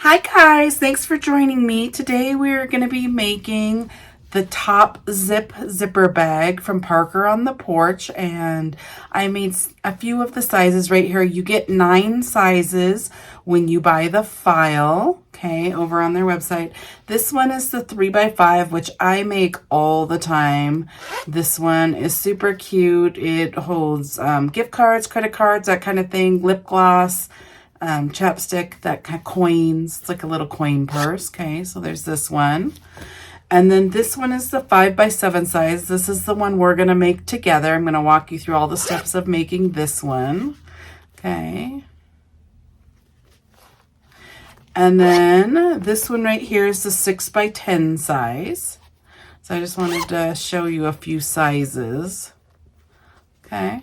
Hi guys, thanks for joining me. Today we're going to be making the top zipper bag from Parker on the Porch, and I made a few of the sizes right here. You get 9 sizes when you buy the file, okay, over on their website. This one is the 3x5, which I make all the time. This one is super cute. It holds gift cards, credit cards, that kind of thing, lip gloss, chapstick, that kind of coins. It's like a little coin purse. Okay, so there's this one. And then this one is the 5x7 size. This is the one we're going to make together. I'm going to walk you through all the steps of making this one. Okay. And then this one right here is the 6x10 size. So I just wanted to show you a few sizes. Okay.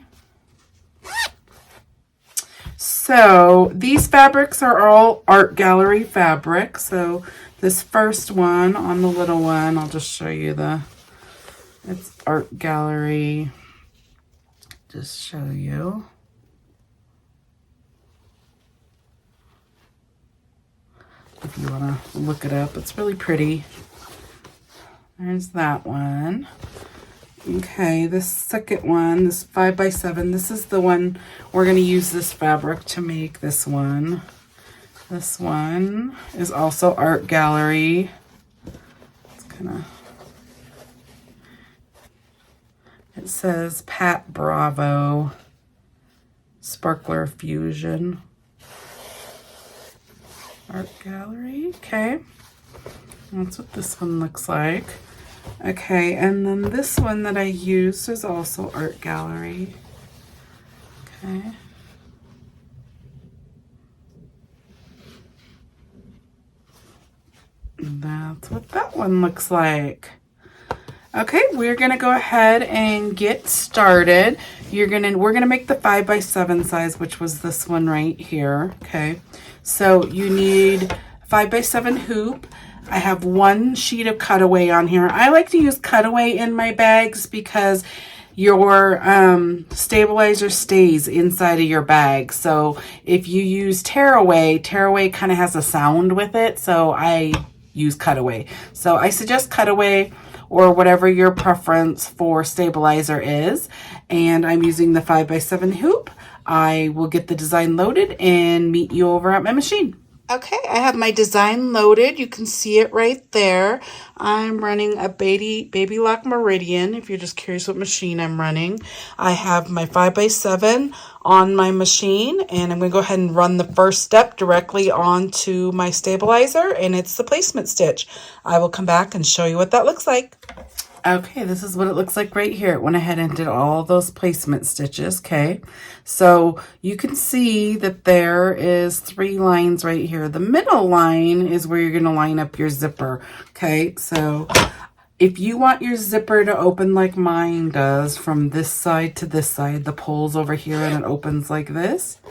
So these fabrics are all art gallery fabrics. So this first one on the little one, I'll just show you it's art gallery. Just show you. If you want to look it up, it's really pretty. There's that one. Okay, this second one, this 5x7, this is the one we're going to use this fabric to make this one. This one is also art gallery. It's kind of, it says Pat Bravo Sparkler Fusion art gallery. Okay, that's what this one looks like. Okay, and then this one that I used is also art gallery. Okay. That's what that one looks like. Okay, we're gonna go ahead and get started. We're gonna make the 5x7 size, which was this one right here. Okay, so you need 5x7 hoop. I have 1 sheet of cutaway on here. I like to use cutaway in my bags because your stabilizer stays inside of your bag. So if you use tearaway kind of has a sound with it. So I use cutaway. So I suggest cutaway or whatever your preference for stabilizer is. And I'm using the 5x7 hoop. I will get the design loaded and meet you over at my machine. Okay, I have my design loaded. You can see it right there. I'm running a baby lock Meridian, if you're just curious what machine I'm running. I have my 5x7 on my machine, and I'm going to go ahead and run the first step directly onto my stabilizer, and it's the placement stitch. I will come back and show you what that looks like. Okay, this is what it looks like right here. It went ahead and did all those placement stitches, okay? So you can see that there is 3 lines right here. The middle line is where you're going to line up your zipper, okay? So if you want your zipper to open like mine does from this side to this side, the pole's over here and it opens like this,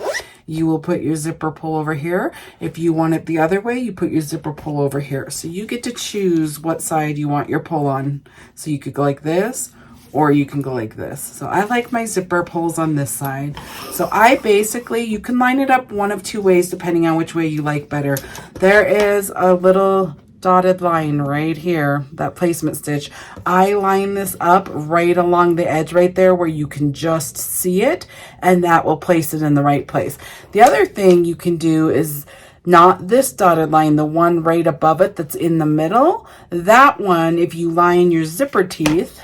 you will put your zipper pull over here. If you want it the other way, you put your zipper pull over here. So you get to choose what side you want your pull on. So you could go like this, or you can go like this. So I like my zipper pulls on this side. So you can line it up one of 2 ways depending on which way you like better. There is a little dotted line right here, that placement stitch. I line this up right along the edge right there where you can just see it, and that will place it in the right place. The other thing you can do is not this dotted line, the one right above it that's in the middle. That one, if you line your zipper teeth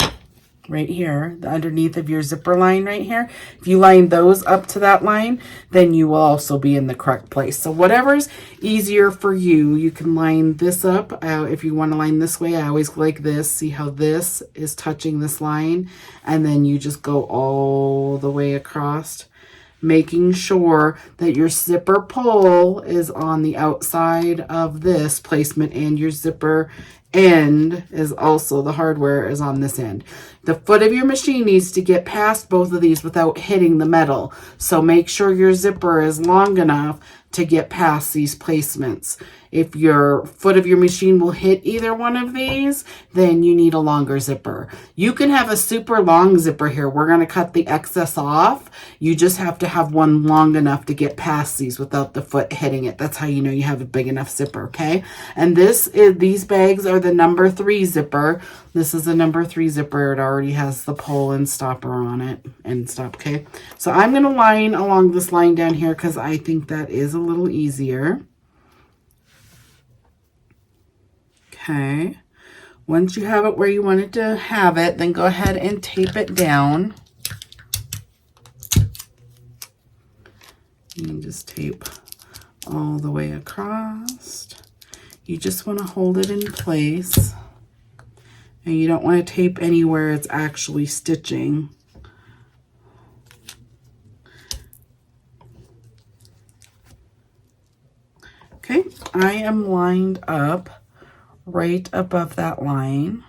right here, the underneath of your zipper line right here, if you line those up to that line, then you will also be in the correct place. So whatever's easier for you, you can line this up. If you want to line this way, I always go like this. See how this is touching this line, and then you just go all the way across, making sure that your zipper pull is on the outside of this placement and your zipper end is also, the hardware is on this end. The foot of your machine needs to get past both of these without hitting the metal. So make sure your zipper is long enough to get past these placements. If your foot of your machine will hit either one of these, then you need a longer zipper. You can have a super long zipper here. We're going to cut the excess off. You just have to have one long enough to get past these without the foot hitting it. That's how you know you have a big enough zipper, okay? And these bags are the number 3 zipper. This is the number 3 zipper. It already has the pull and stopper on it and stop, okay? So I'm going to line along this line down here because I think that is a little easier. Okay, once you have it where you want it to have it, then go ahead and tape it down. You just tape all the way across. You just want to hold it in place. And you don't want to tape anywhere it's actually stitching. Okay, I am lined up right above that line.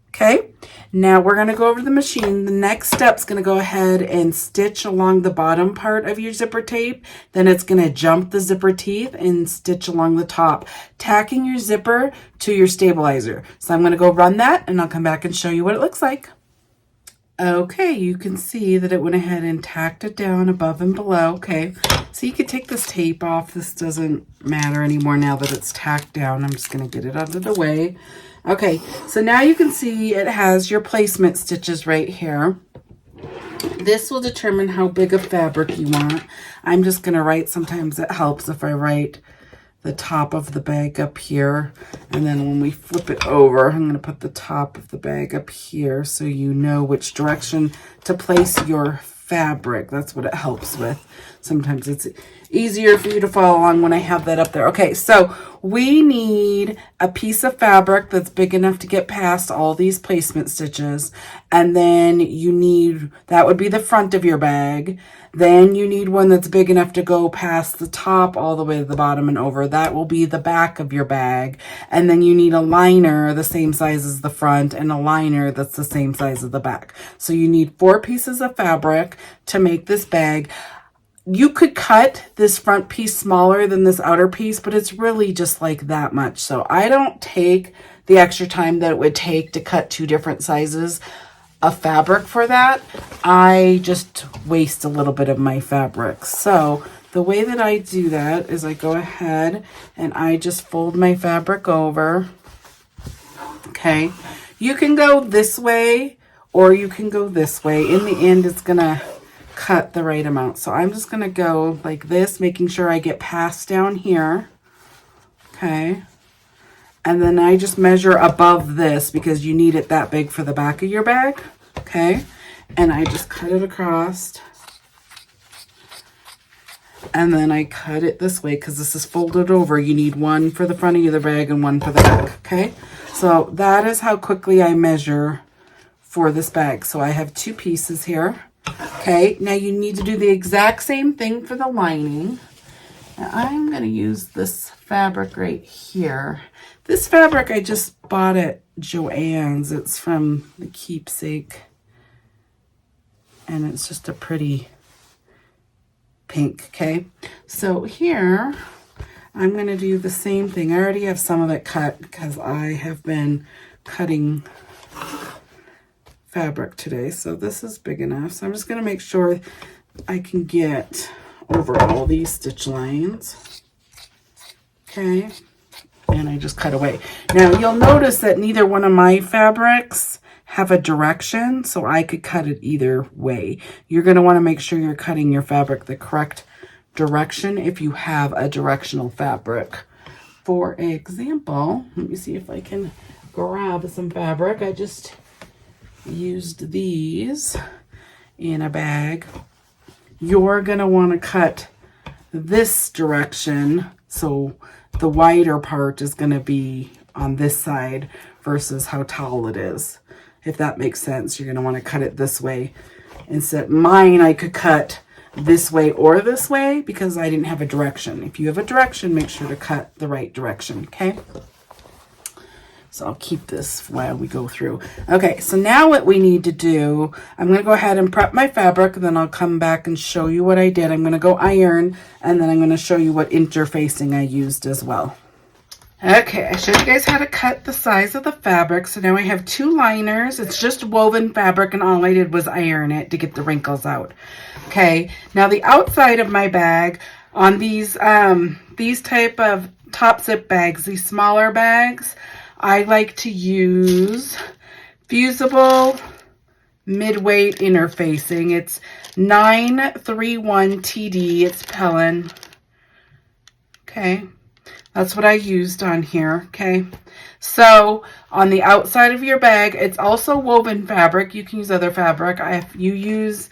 Okay, now we're going to go over to the machine. The next step is going to go ahead and stitch along the bottom part of your zipper tape. Then it's going to jump the zipper teeth and stitch along the top, tacking your zipper to your stabilizer. So I'm going to go run that and I'll come back and show you what it looks like. Okay, you can see that it went ahead and tacked it down above and below. Okay, so you can take this tape off. This doesn't matter anymore now that it's tacked down. I'm just going to get it out of the way. Okay, so now you can see it has your placement stitches right here. This will determine how big of fabric you want. I'm just going to write, sometimes it helps if I write the top of the bag up here, and then when we flip it over, I'm going to put the top of the bag up here so you know which direction to place your fabric. That's what it helps with. Sometimes it's easier for you to follow along when I have that up there. Okay, so we need a piece of fabric that's big enough to get past all these placement stitches, and then you need, that would be the front of your bag. Then you need one that's big enough to go past the top all the way to the bottom and over. That will be the back of your bag. And then you need a liner the same size as the front and a liner that's the same size as the back. So you need 4 pieces of fabric to make this bag. You could cut this front piece smaller than this outer piece, but it's really just like that much. So I don't take the extra time that it would take to cut 2 different sizes of fabric for that. I just waste a little bit of my fabric. So the way that I do that is I go ahead and I just fold my fabric over. Okay, you can go this way or you can go this way. In the end, it's gonna cut the right amount. So I'm just gonna go like this, making sure I get past down here. Okay. And then I just measure above this because you need it that big for the back of your bag. Okay. And I just cut it across. And then I cut it this way because this is folded over. You need one for the front of the bag and one for the back. Okay. So that is how quickly I measure for this bag. So I have 2 pieces here. Okay. Now you need to do the exact same thing for the lining. Now I'm going to use this fabric right here. This fabric I just bought at Joann's. It's from the Keepsake. And it's just a pretty pink, okay? So here, I'm going to do the same thing. I already have some of it cut because I have been cutting fabric today. So this is big enough. So I'm just going to make sure I can get over all these stitch lines. Okay. And I just cut away. Now you'll notice that neither one of my fabrics have a direction, so I could cut it either way. You're going to want to make sure you're cutting your fabric the correct direction if you have a directional fabric. For example, let me see if I can grab some fabric. I just used these in a bag. You're going to want to cut this direction, so the wider part is going to be on this side versus how tall it is. If that makes sense, you're going to want to cut it this way. Instead, mine I could cut this way or this way because I didn't have a direction. If you have a direction, make sure to cut the right direction, okay? So I'll keep this while we go through. Okay, so now what we need to do, I'm going to go ahead and prep my fabric, and then I'll come back and show you what I did. I'm going to go iron, and then I'm going to show you what interfacing I used as well. Okay, I showed you guys how to cut the size of the fabric. So now I have 2 liners. It's just woven fabric, and all I did was iron it to get the wrinkles out. Okay, now the outside of my bag on these type of top zip bags, these smaller bags, I like to use fusible mid-weight interfacing. It's 931 TD. It's Pellin. Okay, that's what I used on here. Okay, so on the outside of your bag, it's also woven fabric. You can use other fabric. If you use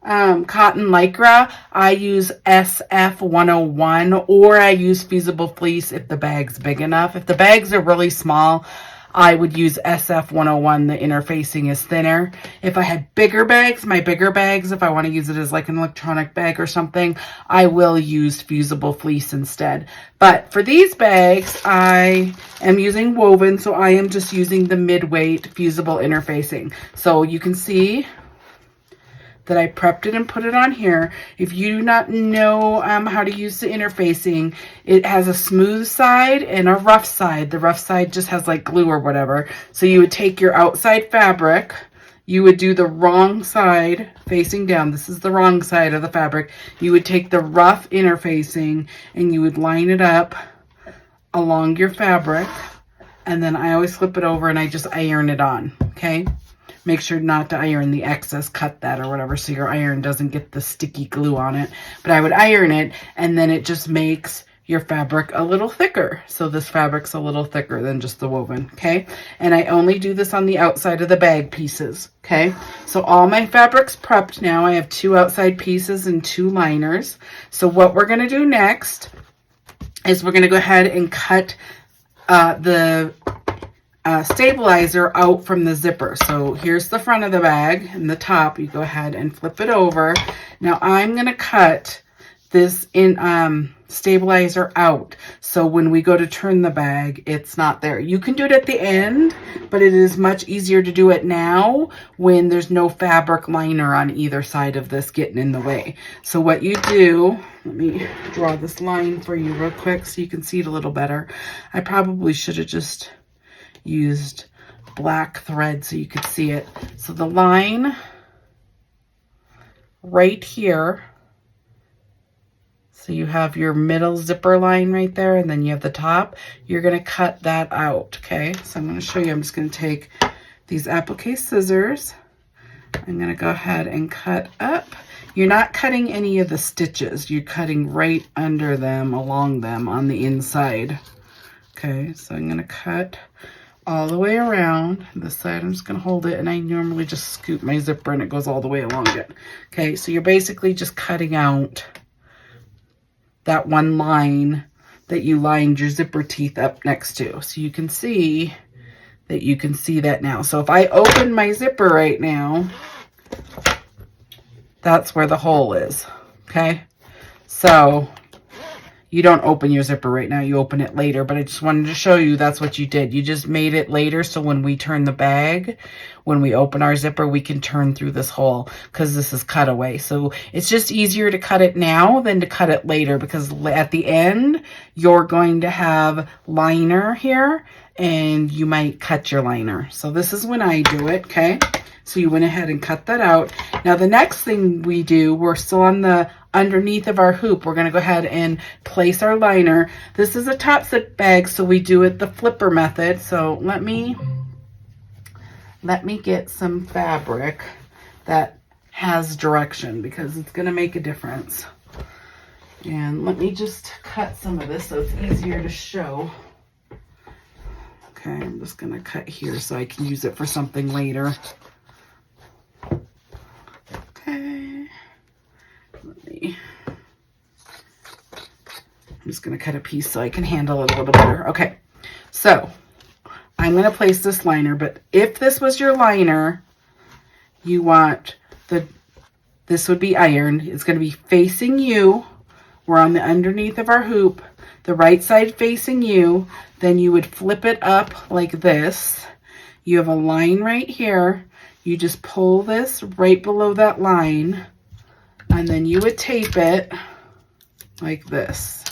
cotton lycra, I use SF 101, or I use fusible fleece if the bag's big enough. If the bags are really small, I would use SF 101. The interfacing is thinner. If I had bigger bags, my bigger bags, if I want to use it as like an electronic bag or something, I will use fusible fleece instead. But for these bags, I am using woven, so I am just using the mid-weight fusible interfacing. So you can see that I prepped it and put it on here. If you do not know how to use the interfacing, it has a smooth side and a rough side. The rough side just has like glue or whatever. So you would take your outside fabric, you would do the wrong side facing down. This is the wrong side of the fabric. You would take the rough interfacing and you would line it up along your fabric. And then I always flip it over and I just iron it on, okay? Make sure not to iron the excess, cut that or whatever, so your iron doesn't get the sticky glue on it. But I would iron it, and then it just makes your fabric a little thicker. So this fabric's a little thicker than just the woven, okay? And I only do this on the outside of the bag pieces, okay? So all my fabric's prepped now. I have 2 outside pieces and 2 liners. So what we're gonna do next is we're gonna go ahead and cut the stabilizer out from the zipper. So here's the front of the bag and the top. You go ahead and flip it over. Now I'm going to cut this in stabilizer out, so when we go to turn the bag, it's not there. You can do it at the end, but it is much easier to do it now when there's no fabric liner on either side of this getting in the way. So what you do, let me draw this line for you real quick so you can see it a little better. I probably should have just used black thread so you could see it. So the line right here, so you have your middle zipper line right there, and then you have the top. You're going to cut that out, okay? So I'm going to show you. I'm just going to take these applique scissors. I'm going to go ahead and cut up. You're not cutting any of the stitches. You're cutting right under them, along them, on the inside. Okay, so I'm going to cut all the way around this side. I'm just going to hold it, and I normally just scoop my zipper and it goes all the way along it. Okay, so you're basically just cutting out that one line that you lined your zipper teeth up next to. So you can see that you can see that now. So if I open my zipper right now, that's where the hole is. Okay, so you don't open your zipper right now, you open it later, but I just wanted to show you that's what you did. You just made it later, so when we turn the bag, when we open our zipper, we can turn through this hole because this is cut away. So it's just easier to cut it now than to cut it later, because at the end, you're going to have liner here and you might cut your liner. So this is when I do it, okay? So you went ahead and cut that out. Now the next thing we do, we're still on the underneath of our hoop. We're going to go ahead and place our liner. This is a top zip bag, so we do it the flipper method. So let me get some fabric that has direction, because it's going to make a difference. And let me just cut some of this so it's easier to show. Okay, I'm just going to cut here so I can use it for something later. Okay, I'm just going to cut a piece so I can handle it a little better. Okay, so I'm going to place this liner, but if this was your liner, you want this would be ironed. It's going to be facing you. We're on the underneath of our hoop. the right side facing you, then you would flip it up like this. You have a line right here. You just pull this right below that line, and then you would tape it like this.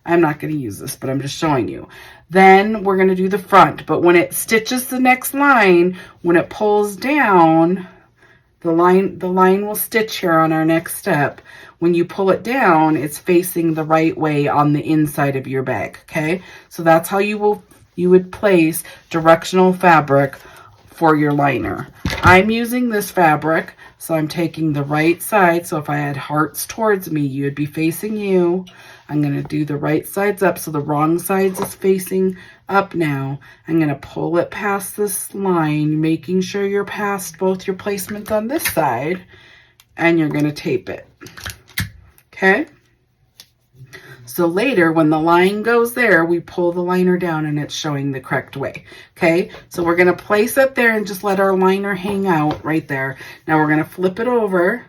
I'm not going to use this, but I'm just showing you. Then we're going to do the front, but when it stitches the next line, when it pulls down, the line will stitch here on our next step. When you pull it down, it's facing the right way on the inside of your bag, okay? So that's how you would place directional fabric for your liner. I'm using this fabric, so I'm taking the right side. So if I had hearts towards me, you would be facing you. I'm going to do the right sides up, so the wrong sides is facing up now. I'm going to pull it past this line, making sure you're past both your placements on this side, and you're going to tape it. Okay? So later, when the line goes there, we pull the liner down and it's showing the correct way. Okay? So we're going to place it there and just let our liner hang out right there. Now we're going to flip it over.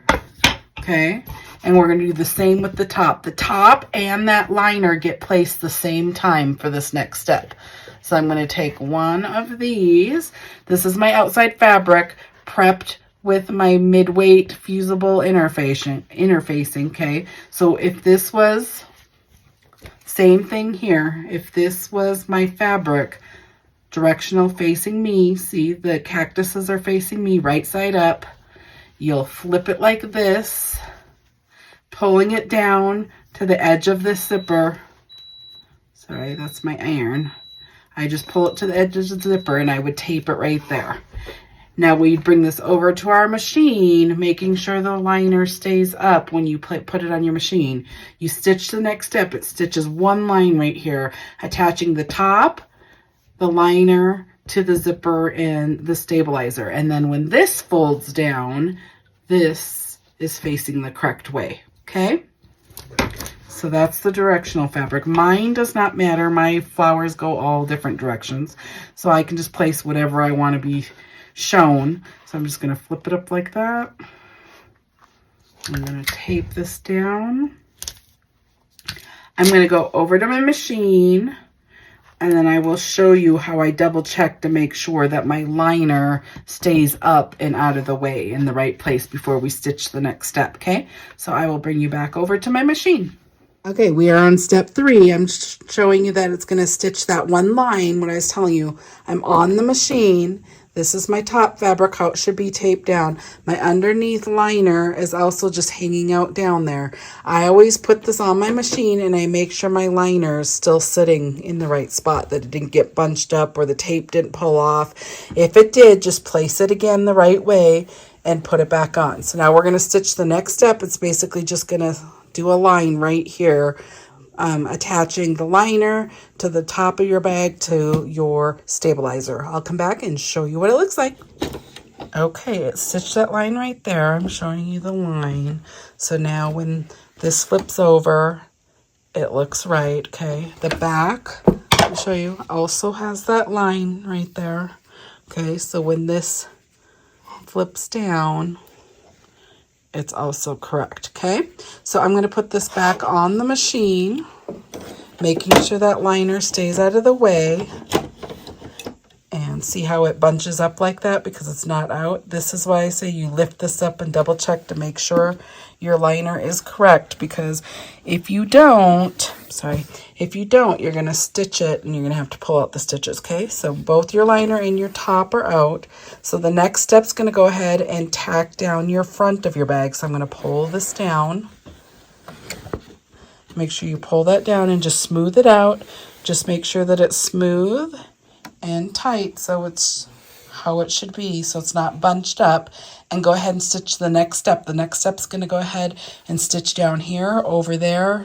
Okay? And we're going to do the same with the top. The top and that liner get placed the same time for this next step. So I'm going to take one of these. This is my outside fabric prepped with my mid-weight fusible interfacing, okay? So if this was, same thing here, if this was my fabric, directional facing me, see the cactuses are facing me right side up, you'll flip it like this, pulling it down to the edge of the zipper. Sorry, that's my iron. I just pull it to the edge of the zipper and I would tape it right there. Now we bring this over to our machine, making sure the liner stays up when you put it on your machine. You stitch the next step. It stitches one line right here, attaching the top, the liner to the zipper and the stabilizer. And then when this folds down, this is facing the correct way, okay? So that's the directional fabric. Mine does not matter. My flowers go all different directions. So I can just place whatever I want to be shown. So I'm just going to flip it up like that. I'm going to tape this down. I'm going to go over to my machine and then I will show you how I double check to make sure that my liner stays up and out of the way in the right place before we stitch the next step, okay? So I will bring you back over to my machine. Okay, we are on step 3. I'm showing you that it's going to stitch that one line. When I was telling you, I'm on the machine. This is my top fabric, how it should be taped down. My underneath liner is also just hanging out down there. I always put this on my machine and I make sure my liner is still sitting in the right spot, that it didn't get bunched up or the tape didn't pull off. If it did, just place it again the right way and put it back on. So now we're going to stitch the next step. It's basically just going to do a line right here, attaching the liner to the top of your bag to your stabilizer. I'll come back and show you what it looks like. Okay, it stitched that line right there. I'm showing you the line. So now when this flips over, it looks right, okay? The back, I'll show you, also has that line right there. Okay, so when this flips down, it's also correct, okay? So I'm going to put this back on the machine, making sure that liner stays out of the way. And see how it bunches up like that because it's not out? This is why I say you lift this up and double check to make sure your liner is correct, because if you don't, you're going to stitch it and you're going to have to pull out the stitches, okay? So both your liner and your top are out. So the next step's going to go ahead and tack down your front of your bag. So I'm going to pull this down. Make sure you pull that down and just smooth it out. Just make sure that it's smooth and tight so it's how it should be, so it's not bunched up, and go ahead and stitch the next step. The next step's going to go ahead and stitch down here, over there,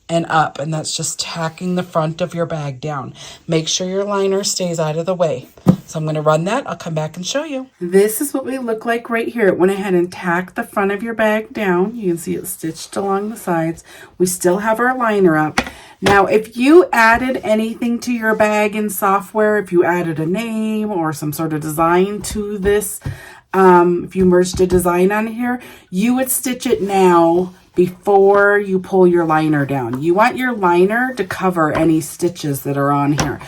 and up, and that's just tacking the front of your bag down. Make sure your liner stays out of the way. So I'm going to run that. I'll come back and show you. This is what we look like right here. It went ahead and tacked the front of your bag down. You can see it stitched along the sides. We still have our liner up. Now, if you added anything to your bag in software, if you added a name or some sort of design to this, if you merged a design on here, you would stitch it now before you pull your liner down. You want your liner to cover any stitches that are on here.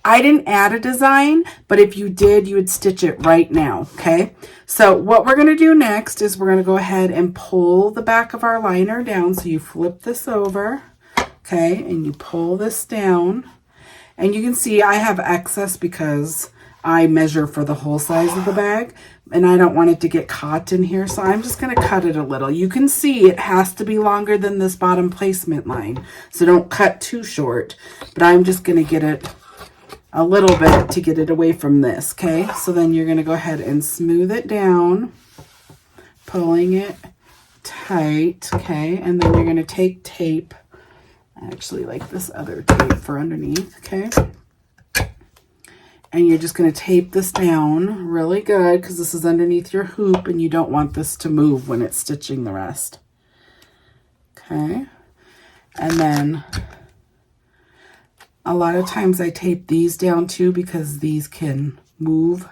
I didn't add a design, but if you did, you would stitch it right now, okay? So what we're gonna do next is we're gonna go ahead and pull the back of our liner down. So you flip this over, okay, and you pull this down. And you can see I have excess because I measure for the whole size of the bag, and I don't want it to get caught in here, so I'm just going to cut it a little. You can see it has to be longer than this bottom placement line, so don't cut too short, but I'm just going to get it a little bit to get it away from this, okay? So then you're going to go ahead and smooth it down, pulling it tight, okay? And then you're going to take tape. I actually like this other tape for underneath, okay? And you're just going to tape this down really good because this is underneath your hoop and you don't want this to move when it's stitching the rest. Okay. And then a lot of times I tape these down too because these can move.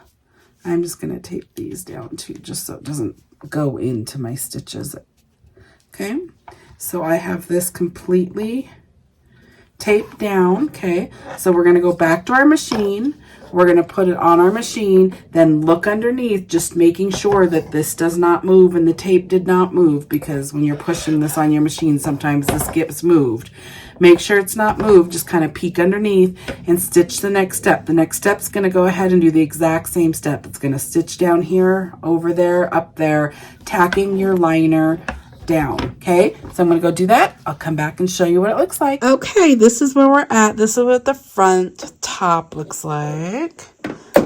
I'm just going to tape these down too just so it doesn't go into my stitches. Okay. So I have this completely taped down. Okay. So we're going to go back to our machine. We're going to put it on our machine, then look underneath, just making sure that this does not move and the tape did not move, because when you're pushing this on your machine, sometimes this gets moved. Make sure it's not moved, just kind of peek underneath and stitch the next step. The next step's going to go ahead and do the exact same step. It's going to stitch down here, over there, up there, tacking your liner down. Okay, so I'm going to go do that. I'll come back and show you what it looks like. Okay, this is where we're at. This is what the front top looks like.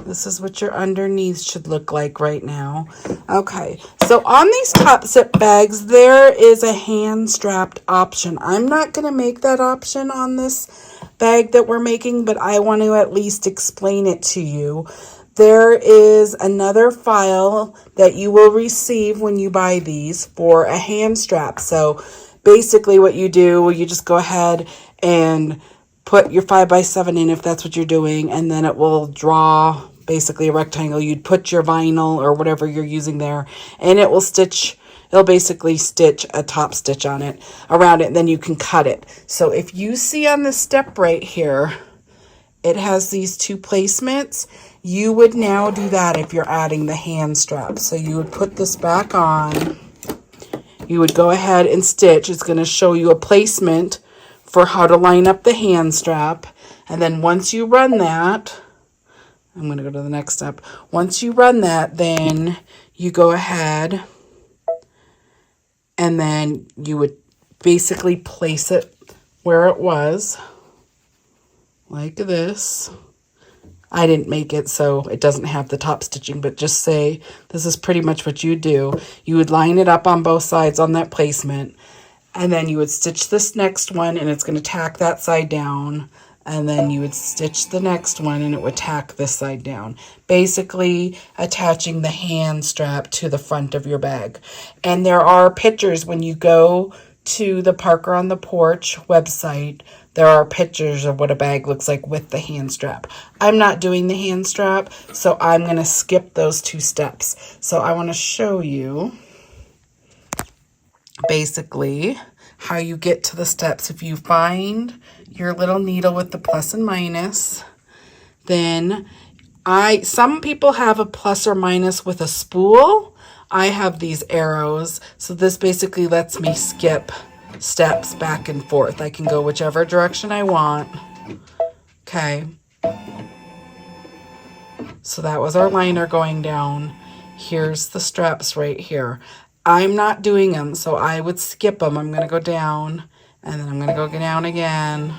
This is what your underneath should look like right now. Okay, so on these top zip bags, there is a hand strapped option. I'm not going to make that option on this bag that we're making, but I want to at least explain it to you. There is another file that you will receive when you buy these for a hand strap. So basically what you do, you just go ahead and put your 5x7 in if that's what you're doing, and then it will draw basically a rectangle. You'd put your vinyl or whatever you're using there, and it will stitch. It'll basically stitch a top stitch on it, around it, and then you can cut it. So if you see on this step right here, it has these two placements. You would now do that if you're adding the hand strap. So you would put this back on. You would go ahead and stitch. It's going to show you a placement for how to line up the hand strap. And then once you run that, I'm going to go to the next step. Once you run that, then you go ahead and then you would basically place it where it was, like this. I didn't make it so it doesn't have the top stitching, but just say this is pretty much what you do. You would line it up on both sides on that placement, and then you would stitch this next one, and it's going to tack that side down, and then you would stitch the next one, and it would tack this side down, basically attaching the hand strap to the front of your bag. And there are pictures when you go to the Parker on the Porch website. There are pictures of what a bag looks like with the hand strap. I'm not doing the hand strap, so I'm going to skip those two steps. So I want to show you basically how you get to the steps. If you find your little needle with the plus and minus, then some people have a plus or minus with a spool. I have these arrows, so this basically lets me skip steps back and forth. I can go whichever direction I want. Okay. So that was our liner going down. Here's the straps right here. I'm not doing them, so I would skip them. I'm going to go down, and then I'm going to go down again,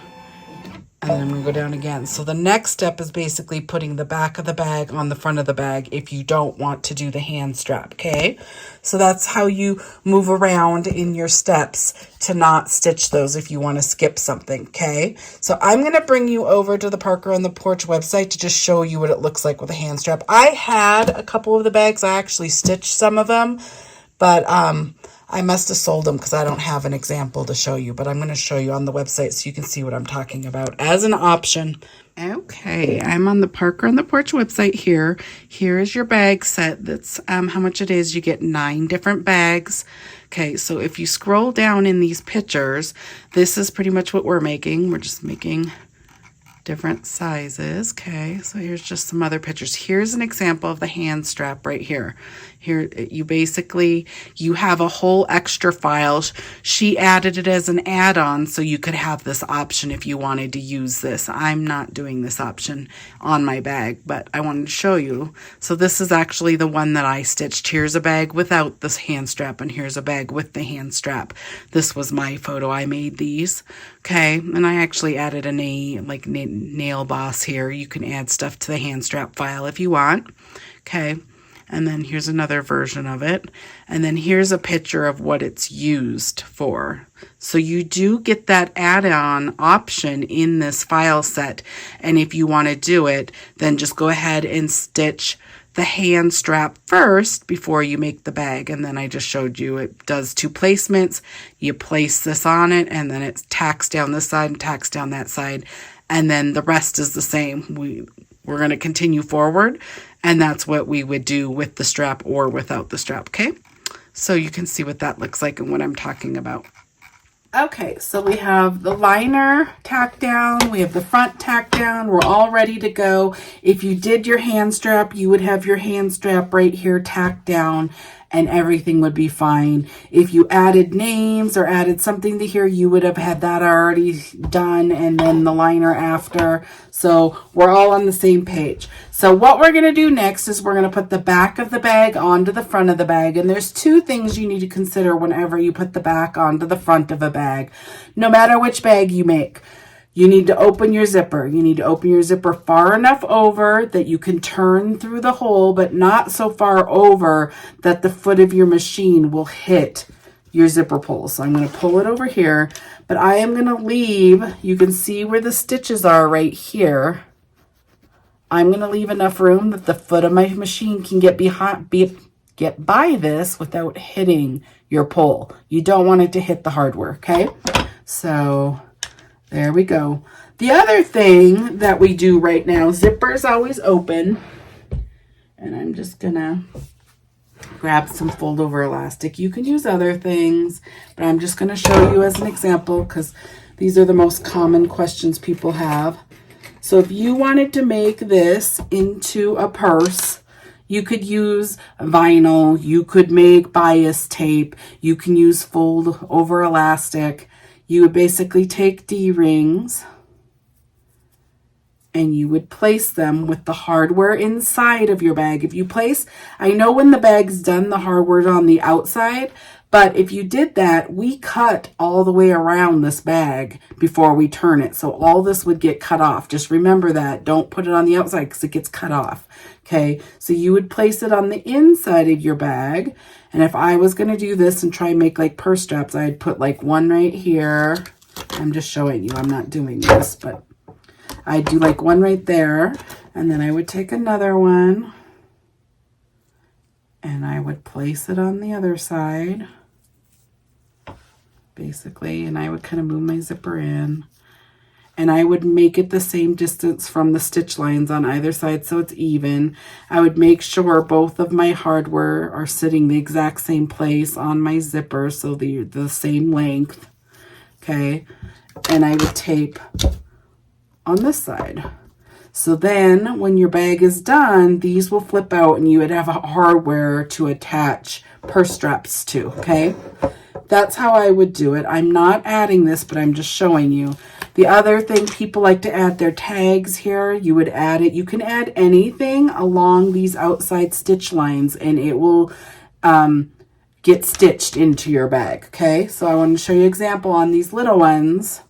and then I'm going to go down again. So the next step is basically putting the back of the bag on the front of the bag if you don't want to do the hand strap, okay? So that's how you move around in your steps to not stitch those if you want to skip something, okay? So I'm going to bring you over to the Parker on the Porch website to just show you what it looks like with a hand strap. I had a couple of the bags. I actually stitched some of them, but I I must have sold them because I don't have an example to show you, but I'm going to show you on the website so you can see what I'm talking about as an option. Okay, I'm on the Parker on the Porch website here. Here is your bag set. That's how much it is. You get 9 different bags. Okay, so if you scroll down in these pictures, this is pretty much what we're making. We're just making different sizes. Okay, so here's just some other pictures. Here's an example of the hand strap right here. Here, you have a whole extra file. She added it as an add-on so you could have this option if you wanted to use this. I'm not doing this option on my bag, but I wanted to show you. So this is actually the one that I stitched. Here's a bag without this hand strap, and here's a bag with the hand strap. This was my photo. I made these. Okay, and I actually added a nail boss here. You can add stuff to the hand strap file if you want. Okay. And then here's another version of it. And then here's a picture of what it's used for. So you do get that add-on option in this file set. And if you want to do it, then just go ahead and stitch the hand strap first before you make the bag. And then I just showed you it does 2 placements. You place this on it, and then it tacks down this side and tacks down that side. And then the rest is the same. We're going to continue forward, and that's what we would do with the strap or without the strap, okay? So you can see what that looks like and what I'm talking about. Okay, so we have the liner tacked down, we have the front tacked down, we're all ready to go. If you did your hand strap, you would have your hand strap right here tacked down, and everything would be fine. If you added names or added something to here, you would have had that already done, and then the liner after. So we're all on the same page. So what we're going to do next is we're going to put the back of the bag onto the front of the bag. And there's 2 things you need to consider whenever you put the back onto the front of a bag. No matter which bag you make. You need to open your zipper. You need to open your zipper far enough over that you can turn through the hole, but not so far over that the foot of your machine will hit your zipper pull. So I'm going to pull it over here, but I am going to leave, you can see where the stitches are right here. I'm going to leave enough room that the foot of my machine can get by this without hitting your pull. You don't want it to hit the hardware, okay? So there we go. The other thing that we do right now, zipper is always open. And I'm just gonna grab some fold over elastic. You can use other things, but I'm just gonna show you as an example because these are the most common questions people have. So if you wanted to make this into a purse, you could use vinyl, you could make bias tape, you can use fold over elastic. You would basically take D-rings and you would place them with the hardware inside of your bag. If you place, I know when the bag's done, the hardware's on the outside, but if you did that, we cut all the way around this bag before we turn it. So all this would get cut off. Just remember that. Don't put it on the outside because it gets cut off. Okay, so you would place it on the inside of your bag. And if I was going to do this and try and make like purse straps, I'd put like one right here. I'm just showing you. I'm not doing this, but I'd do like one right there. And then I would take another one and I would place it on the other side, basically. And I would kind of move my zipper in. And I would make it the same distance from the stitch lines on either side so it's even. I would make sure both of my hardware are sitting the exact same place on my zipper, so the same length, okay? And I would tape on this side. So then when your bag is done, these will flip out and you would have a hardware to attach purse straps to, okay? That's how I would do it. I'm not adding this, but I'm just showing you. The other thing, people like to add their tags here. You would add it. You can add anything along these outside stitch lines and it will get stitched into your bag, okay? So I want to show you an example on these little ones,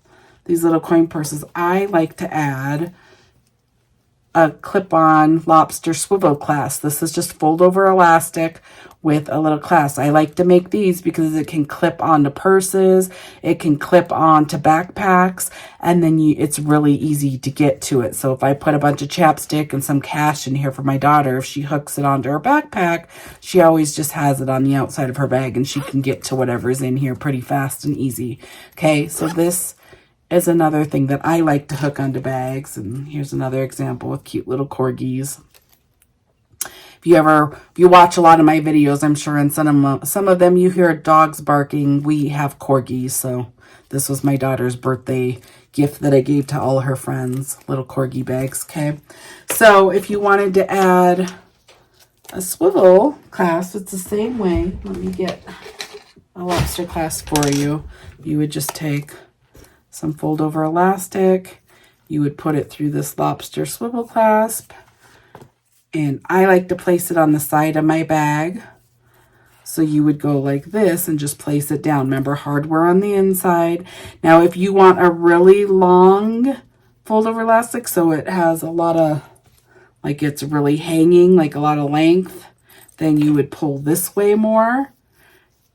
these little coin purses. I like to add a clip-on lobster swivel clasp. This is just fold over elastic with a little clasp. I like to make these because it can clip onto purses, it can clip onto backpacks, and then it's really easy to get to it. So if I put a bunch of chapstick and some cash in here for my daughter, if she hooks it onto her backpack, she always just has it on the outside of her bag and she can get to whatever's in here pretty fast and easy. Okay, so this is another thing that I like to hook onto bags. And here's another example with cute little corgis. If you watch a lot of my videos, I'm sure in some of them you hear dogs barking. We have corgis, so this was my daughter's birthday gift that I gave to all her friends, little corgi bags, okay? So if you wanted to add a swivel clasp, it's the same way. Let me get a lobster clasp for you. You would just take some fold over elastic. You would put it through this lobster swivel clasp. And I like to place it on the side of my bag. So you would go like this and just place it down. Remember, hardware on the inside. Now, if you want a really long fold over elastic, so it has a lot of, like it's really hanging, like a lot of length, then you would pull this way more.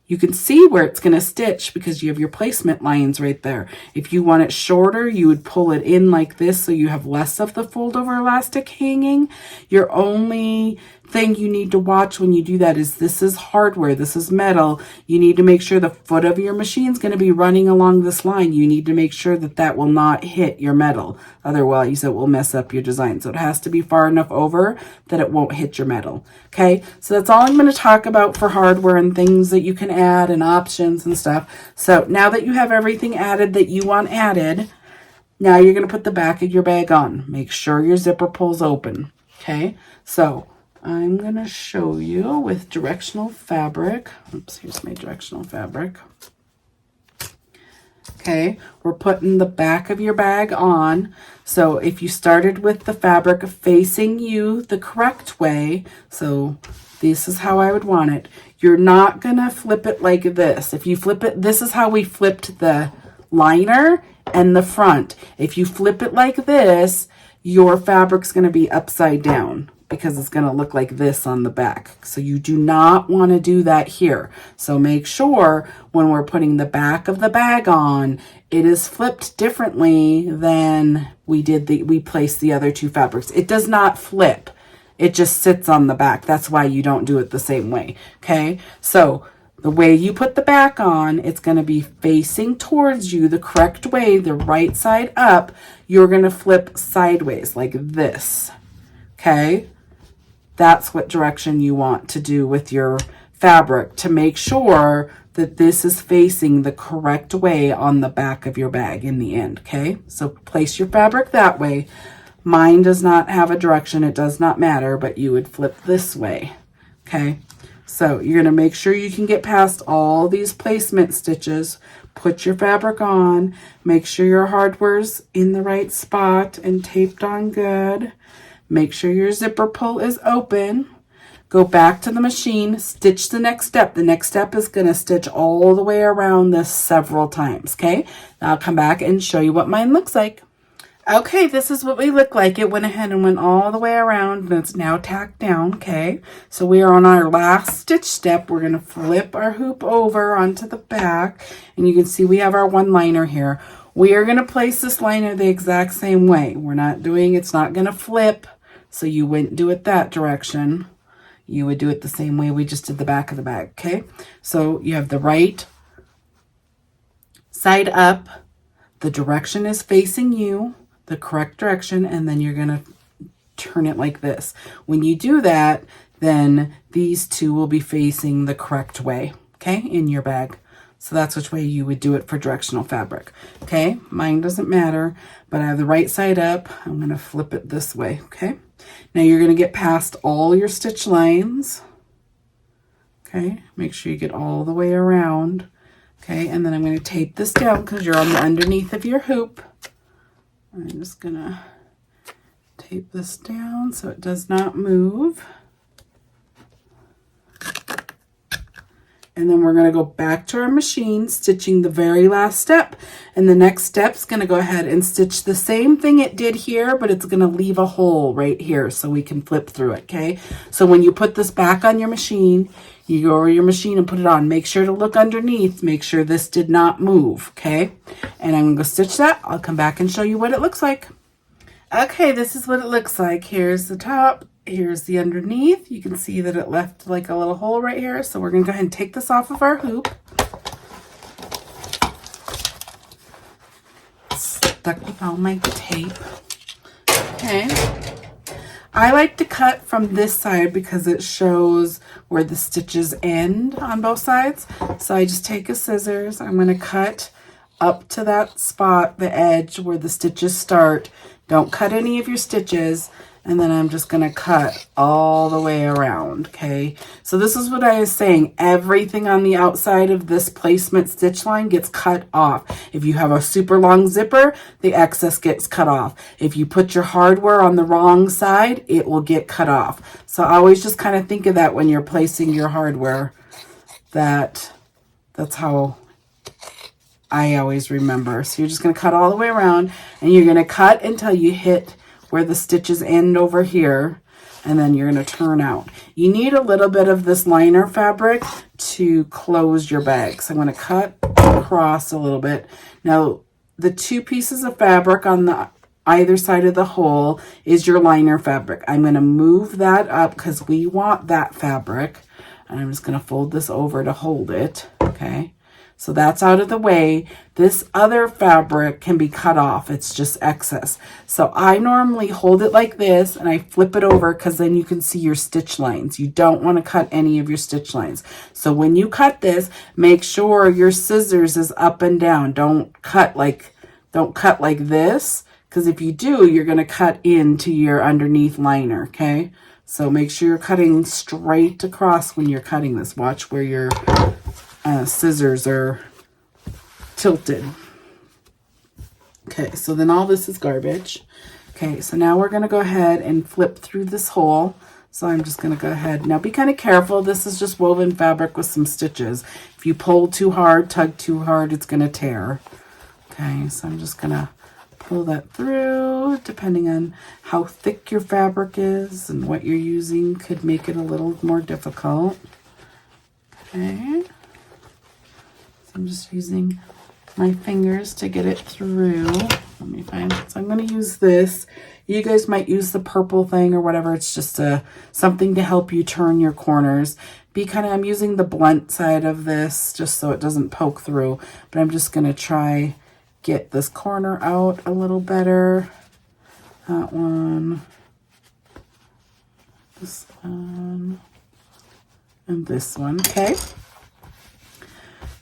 You can see where it's going to stitch because you have your placement lines right there. If you want it shorter, you would pull it in like this so you have less of the fold over elastic hanging. Your only thing you need to watch when you do that is this is hardware, this is metal. You need to make sure the foot of your machine is going to be running along this line. You need to make sure that that will not hit your metal. Otherwise, it will mess up your design. So it has to be far enough over that it won't hit your metal. Okay, so that's all I'm going to talk about for hardware and things that you can add and options and stuff. So now that you have everything added that you want added, now you're going to put the back of your bag on. Make sure your zipper pulls open. Okay, so I'm going to show you with directional fabric. Oops, here's my directional fabric. Okay, we're putting the back of your bag on. So if you started with the fabric facing you the correct way, so this is how I would want it. You're not going to flip it like this. If you flip it, this is how we flipped the liner and the front. If you flip it like this, your fabric's going to be upside down, because it's going to look like this on the back. So you do not want to do that here. So make sure when we're putting the back of the bag on, it is flipped differently than we placed the other two fabrics. It does not flip. It just sits on the back. That's why you don't do it the same way. Okay. So the way you put the back on, it's going to be facing towards you the correct way, the right side up. You're going to flip sideways like this. Okay. That's what direction you want to do with your fabric to make sure that this is facing the correct way on the back of your bag in the end, okay? So place your fabric that way. Mine does not have a direction. It does not matter, but you would flip this way, okay? So you're going to make sure you can get past all these placement stitches. Put your fabric on. Make sure your hardware's in the right spot and taped on good. Make sure your zipper pull is open. Go back to the machine, stitch the next step. The next step is going to stitch all the way around this several times, okay? Now I'll come back and show you what mine looks like. Okay, this is what we look like. It went ahead and went all the way around, and it's now tacked down, okay? So we are on our last stitch step. We're going to flip our hoop over onto the back, and you can see we have our one liner here. We are going to place this liner the exact same way. It's not going to flip. So you wouldn't do it that direction. You would do it the same way we just did the back of the bag, okay? So you have the right side up. The direction is facing you, the correct direction, and then you're going to turn it like this. When you do that, then these two will be facing the correct way, okay, in your bag. So that's which way you would do it for directional fabric, okay? Mine doesn't matter, but I have the right side up. I'm going to flip it this way, okay? Now you're going to get past all your stitch lines, okay? Make sure you get all the way around, okay? And then I'm going to tape this down because you're on the underneath of your hoop. I'm just going to tape this down so it does not move. And then we're going to go back to our machine, stitching the very last step. And the next step is going to go ahead and stitch the same thing it did here, but it's going to leave a hole right here so we can flip through it, okay? So when you put this back on your machine, You go over your machine and put it on. Make sure to look underneath. Make sure this did not move, okay? And I'm going to go stitch that. I'll come back and show you what it looks like. Okay, this is what it looks like. Here's the top. Here's the underneath. You can see that it left like a little hole right here. So we're going to go ahead and take this off of our hoop. Stuck with all my tape. Okay. I like to cut from this side because it shows where the stitches end on both sides. So I just take a scissors. I'm going to cut up to that spot, the edge where the stitches start. Don't cut any of your stitches. And then I'm just going to cut all the way around, okay? So this is what I was saying. Everything on the outside of this placement stitch line gets cut off. If you have a super long zipper, the excess gets cut off. If you put your hardware on the wrong side, it will get cut off. So always just kind of think of that when you're placing your hardware. That's how I always remember. So you're just going to cut all the way around, and you're going to cut until you hit where the stitches end over here, and then you're going to turn out. You need a little bit of this liner fabric to close your bag. So I'm going to cut across a little bit. Now, the two pieces of fabric on the either side of the hole is your liner fabric. I'm going to move that up because we want that fabric. And I'm just going to fold this over to hold it, okay? So that's out of the way. This other fabric can be cut off. It's just excess. So I normally hold it like this and I flip it over because then you can see your stitch lines. You don't want to cut any of your stitch lines. So when you cut this, make sure your scissors is up and down. Don't cut like this, because if you do, you're going to cut into your underneath liner, okay? So make sure you're cutting straight across when you're cutting this. Watch where your scissors are tilted. Okay, so then all this is garbage. Okay, so now we're going to go ahead and flip through this hole. So I'm just going to go ahead. Now be kind of careful. This is just woven fabric with some stitches. If you pull too hard, tug too hard, it's going to tear. Okay, so I'm just going to pull that through. Depending on how thick your fabric is and what you're using could make it a little more difficult. Okay. I'm just using my fingers to get it through. Let me find it. So I'm going to use this. You guys might use the purple thing or whatever. It's just something to help you turn your corners. I'm using the blunt side of this just so it doesn't poke through. But I'm just going to try get this corner out a little better. That one. This one. And this one. Okay.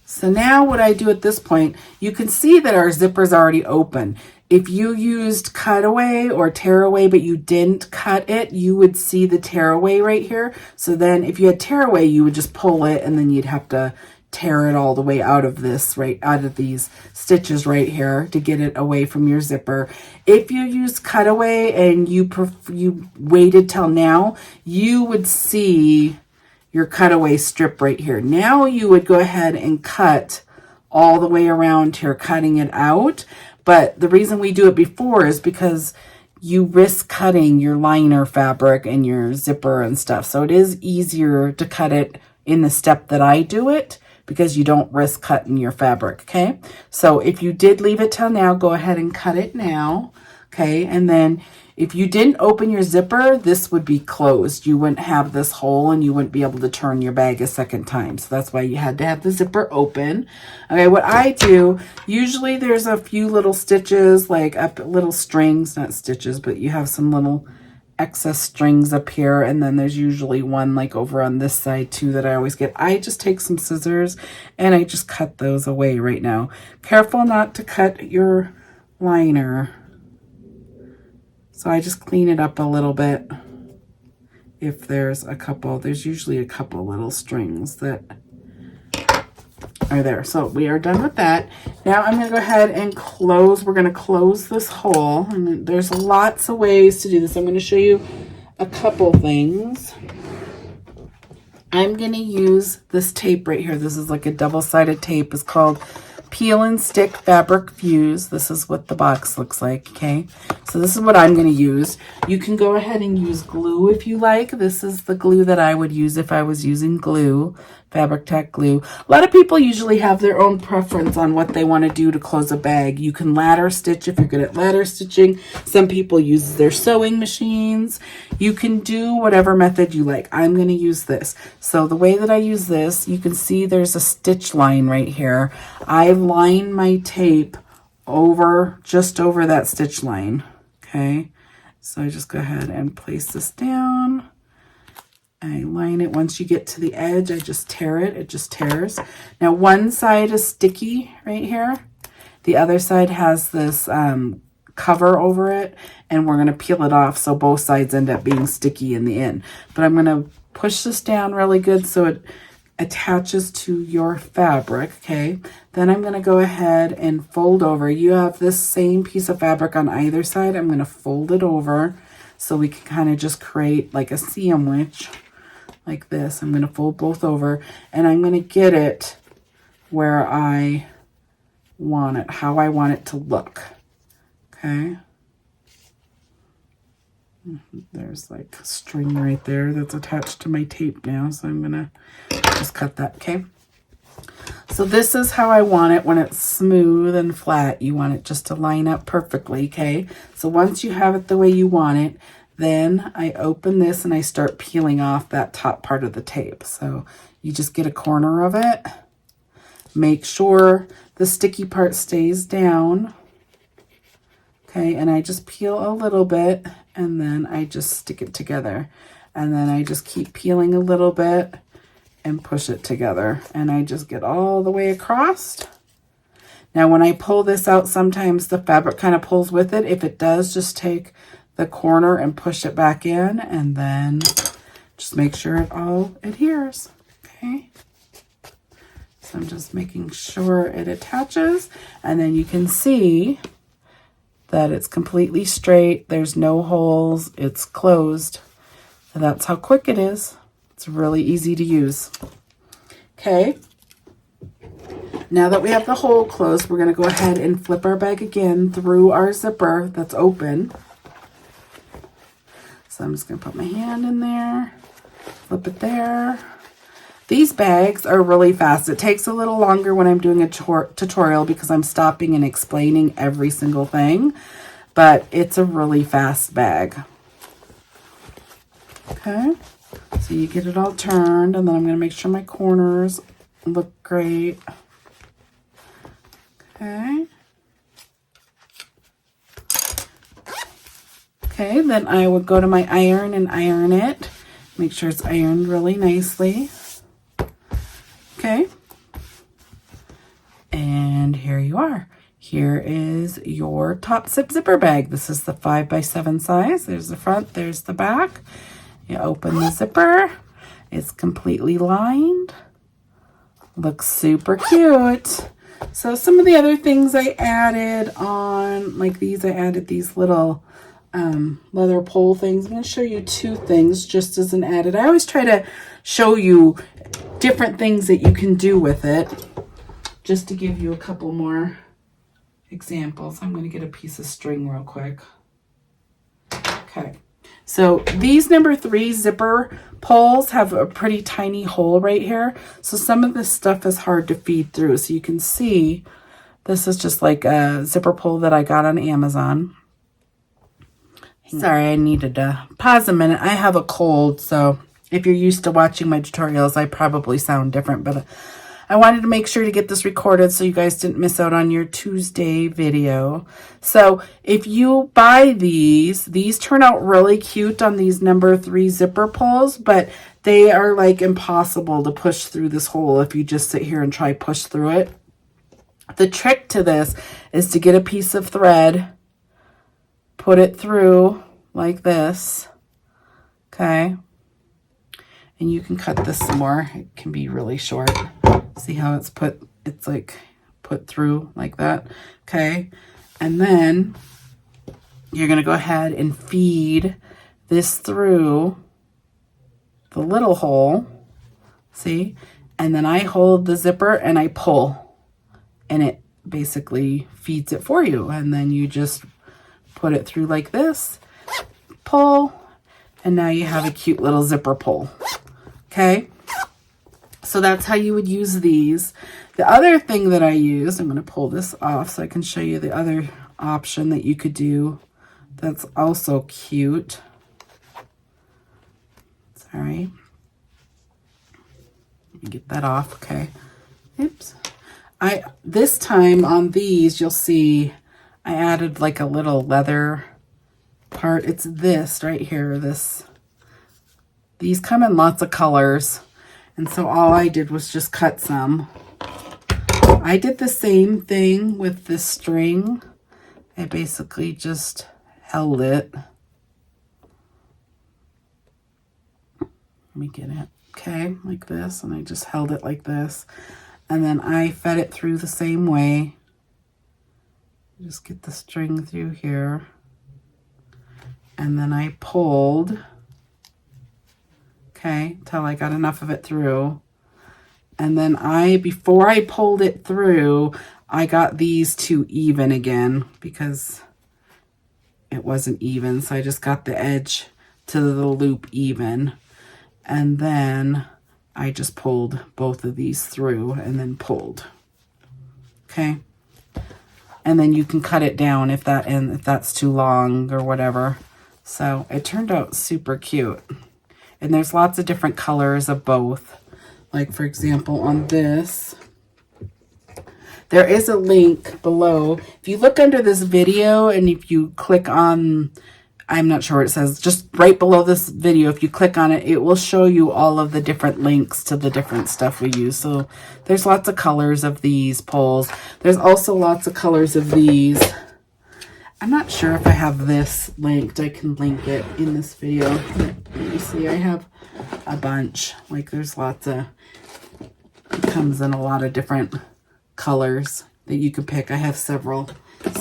So now what I do at this point, you can see that our zipper's already open. If you used cutaway or tearaway, but you didn't cut it, you would see the tearaway right here. So then if you had tearaway, you would just pull it and then you'd have to tear it all the way out of this, right out of these stitches right here to get it away from your zipper. If you used cutaway and you waited till now, you would see your cutaway strip right here. Now you would go ahead and cut all the way around here, cutting it out. But the reason we do it before is because you risk cutting your liner fabric and your zipper and stuff. So it is easier to cut it in the step that I do it because you don't risk cutting your fabric, okay? So if you did leave it till now, go ahead and cut it now, okay? And then if you didn't open your zipper, this would be closed. You wouldn't have this hole and you wouldn't be able to turn your bag a second time. So that's why you had to have the zipper open. Okay, what I do, usually there's a few little stitches, like up little strings, not stitches, but you have some little excess strings up here. And then there's usually one like over on this side too that I always get. I just take some scissors and I just cut those away right now. Careful not to cut your liner. So I just clean it up a little bit. If there's usually a couple little strings that are there. So we are done with that. Now I'm going to go ahead and close. We're going to close this hole. And there's lots of ways to do this. I'm going to show you a couple things. I'm going to use this tape right here. This is like a double-sided tape. It's called Peel and Stick Fabric Fuse. This is what the box looks like, okay? So this is what I'm going to use. You can go ahead and use glue if you like. This is the glue that I would use if I was using glue, Fabric Tack glue. A lot of people usually have their own preference on what they want to do to close a bag. You can ladder stitch if you're good at ladder stitching. Some people use their sewing machines. You can do whatever method you like. I'm going to use this. So the way that I use this, you can see there's a stitch line right here. I line my tape over, just over that stitch line, okay? So I just go ahead and place this down. I line it. Once you get to the edge, I just tear it. It just tears. Now one side is sticky right here. The other side has this cover over it, and we're going to peel it off so both sides end up being sticky in the end. But I'm going to push this down really good so it attaches to your fabric, okay? Then I'm going to go ahead and fold over. You have this same piece of fabric on either side. I'm going to fold it over so we can kind of just create like a sandwich like this. I'm going to fold both over, and I'm going to get it where I want it, how I want it to look, okay? There's like a string right there that's attached to my tape now, so I'm gonna just cut that, okay? So this is how I want it when it's smooth and flat. You want it just to line up perfectly, okay? So once you have it the way you want it, then I open this and I start peeling off that top part of the tape. So you just get a corner of it. Make sure the sticky part stays down, okay? And I just peel a little bit, and then I just stick it together. And then I just keep peeling a little bit and push it together. And I just get all the way across. Now when I pull this out, sometimes the fabric kind of pulls with it. If it does, just take the corner and push it back in, and then just make sure it all adheres, okay? So I'm just making sure it attaches, and then you can see that it's completely straight. There's no holes. It's closed. So that's how quick it is. It's really easy to use. Okay. Now that we have the hole closed, we're going to go ahead and flip our bag again through our zipper that's open. So I'm just going to put my hand in there, flip it there. These bags are really fast. It takes a little longer when I'm doing a tutorial because I'm stopping and explaining every single thing, but it's a really fast bag. Okay, so you get it all turned, and then I'm going to make sure my corners look great. Okay. Okay, then I would go to my iron and iron it. Make sure it's ironed really nicely. Okay. And here you are. Here is your top zipper bag. This is the 5x7 size. There's the front, there's the back. You open the zipper. It's completely lined. Looks super cute. So some of the other things I added on, like these, I added these little leather pole things. I'm going to show you two things just as an added. I always try to show you different things that you can do with it, just to give you a couple more examples. I'm going to get a piece of string real quick. Okay, so these number 3 zipper poles have a pretty tiny hole right here, so some of this stuff is hard to feed through. So you can see this is just like a zipper pole that I got on Amazon. Sorry, I needed to pause a minute. I have a cold, so if you're used to watching my tutorials, I probably sound different, but I wanted to make sure to get this recorded so you guys didn't miss out on your Tuesday video. So if you buy these turn out really cute on these number 3 zipper pulls, but they are like impossible to push through this hole if you just sit here and try push through it. The trick to this is to get a piece of thread, put it through like this, okay? And you can cut this some more. It can be really short. See how it's like put through like that, okay? And then you're gonna go ahead and feed this through the little hole See? And then I hold the zipper and I pull, and it basically feeds it for you. And then you just put it through like this, pull, and now you have a cute little zipper pull. Okay? So that's how you would use these. The other thing that I used, I'm going to pull this off so I can show you the other option that you could do that's also cute. Sorry. Let me get that off. Okay. Oops. This time on these, you'll see I added like a little leather part. It's this right here. These come in lots of colors. And so all I did was just cut some. I did the same thing with this string. I basically just held it. Let me get it. Okay, like this. And I just held it like this. And then I fed it through the same way. Just get the string through here. And then I pulled. Okay, till I got enough of it through. And then before I pulled it through, I got these two even again because it wasn't even. So I just got the edge to the loop even. And then I just pulled both of these through and then pulled. Okay. And then you can cut it down if that's too long or whatever. So it turned out super cute. And there's lots of different colors of both. Like, for example, on this, there is a link below. If you look under this video and if you click on, I'm not sure what it says, just right below this video, if you click on it, it will show you all of the different links to the different stuff we use. So there's lots of colors of these poles. There's also lots of colors of these. I'm not sure if I have this linked. I can link it in this video. Let me see. I have a bunch. Like, there's lots of, it comes in a lot of different colors that you can pick. I have several.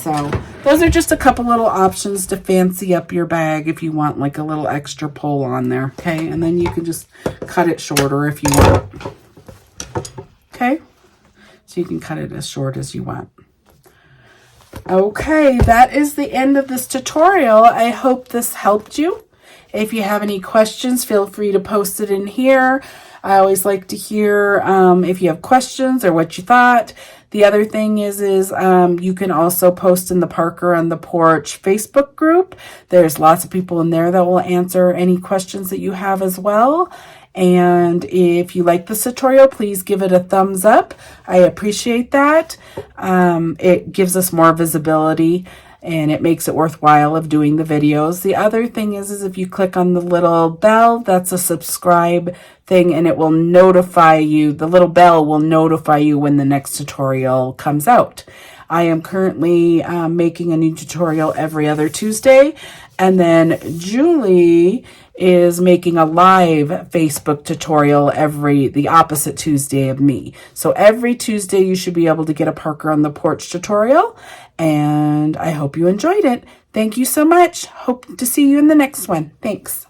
So those are just a couple little options to fancy up your bag if you want like a little extra pole on there. Okay, and then you can just cut it shorter if you want. Okay, so you can cut it as short as you want. Okay, that is the end of this tutorial. I hope this helped you. If you have any questions, feel free to post it in here. I always like to hear if you have questions or what you thought. The other thing is you can also post in the Parker on the Porch Facebook group. There's lots of people in there that will answer any questions that you have as well. And if you like this tutorial, please give it a thumbs up. I appreciate that. It gives us more visibility and it makes it worthwhile of doing the videos. The other thing is if you click on the little bell, that's a subscribe thing, and it will notify you. The little bell will notify you when the next tutorial comes out. I am currently making a new tutorial every other Tuesday, and then Julie is making a live Facebook tutorial the opposite Tuesday of me. So every Tuesday you should be able to get a Parker on the Porch tutorial, and I hope you enjoyed it. Thank you so much. Hope to see you in the next one. Thanks.